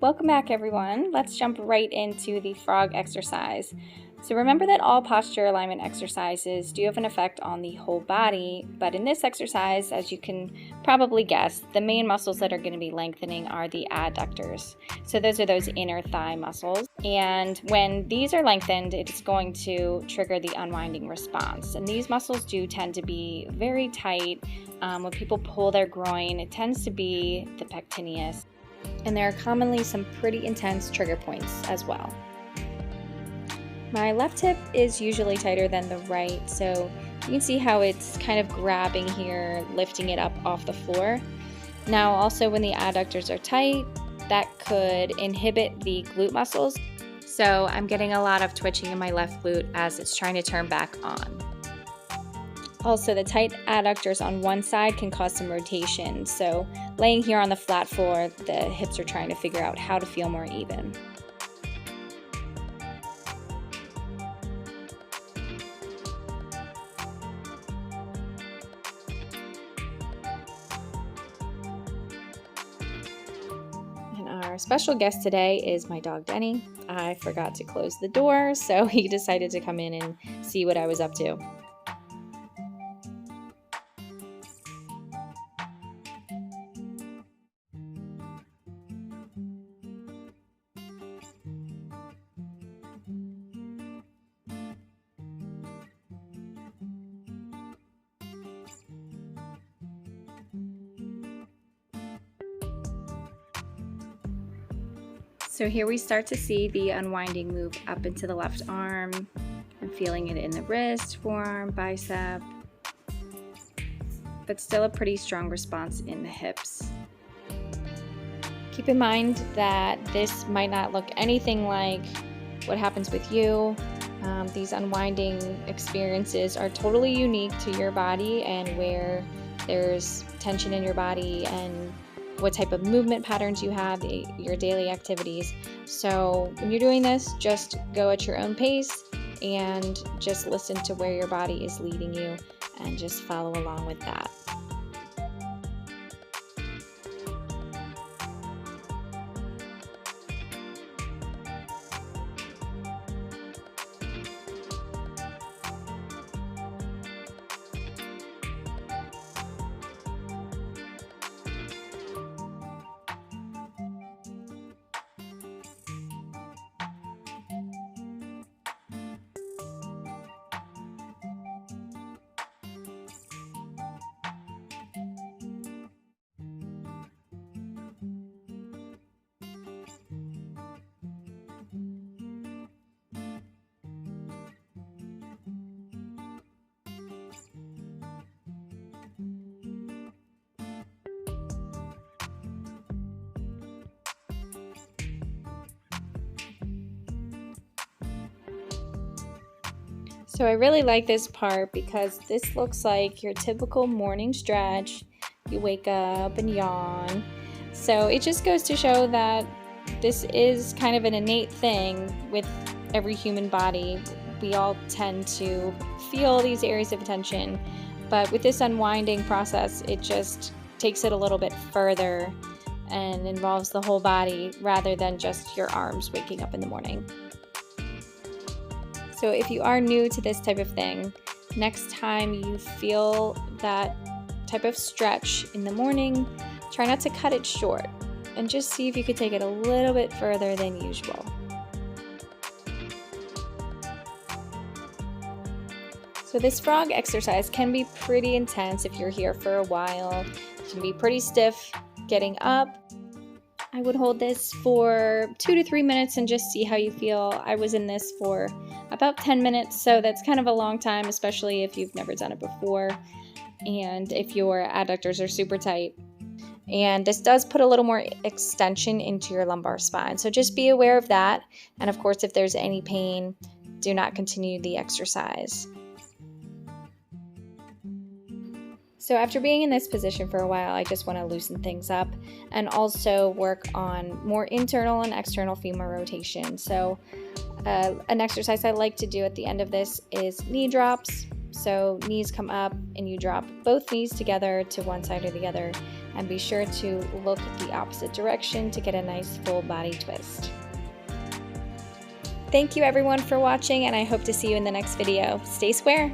Welcome back, everyone. Let's jump right into the frog exercise. So remember that all posture alignment exercises do have an effect on the whole body, but in this exercise, as you can probably guess, the main muscles that are going to be lengthening are the adductors. So those are those inner thigh muscles. And when these are lengthened, it's going to trigger the unwinding response. And these muscles do tend to be very tight. When people pull their groin, it tends to be the pectineus. And there are commonly some pretty intense trigger points as well. My left hip is usually tighter than the right, so you can see how it's kind of grabbing here, lifting it up off the floor. Now also when the adductors are tight, that could inhibit the glute muscles, so I'm getting a lot of twitching in my left glute as it's trying to turn back on. Also, the tight adductors on one side can cause some rotation, so laying here on the flat floor, the hips are trying to figure out how to feel more even. Our special guest today is my dog Denny. I forgot to close the door, so he decided to come in and see what I was up to. So here we start to see the unwinding move up into the left arm. I'm feeling it in the wrist, forearm, bicep, but still a pretty strong response in the hips. Keep in mind that this might not look anything like what happens with you. These unwinding experiences are totally unique to your body and where there's tension in your body and what type of movement patterns you have, your daily activities. So when you're doing this, just go at your own pace and just listen to where your body is leading you and just follow along with that. So I really like this part because this looks like your typical morning stretch. You wake up and yawn. So it just goes to show that this is kind of an innate thing with every human body. We all tend to feel these areas of tension, but with this unwinding process, it just takes it a little bit further and involves the whole body rather than just your arms waking up in the morning. So if you are new to this type of thing, next time you feel that type of stretch in the morning, try not to cut it short and just see if you could take it a little bit further than usual. So this frog exercise can be pretty intense if you're here for a while. It can be pretty stiff getting up. I would hold this for 2 to 3 minutes and just see how you feel. I was in this for about 10 minutes, so that's kind of a long time, especially if you've never done it before and if your adductors are super tight. And this does put a little more extension into your lumbar spine, so just be aware of that. And of course, if there's any pain, do not continue the exercise. So after being in this position for a while, I just want to loosen things up and also work on more internal and external femur rotation. So an exercise I like to do at the end of this is knee drops. So knees come up and you drop both knees together to one side or the other. and be sure to look the opposite direction to get a nice full body twist. Thank you everyone for watching, and I hope to see you in the next video. Stay square!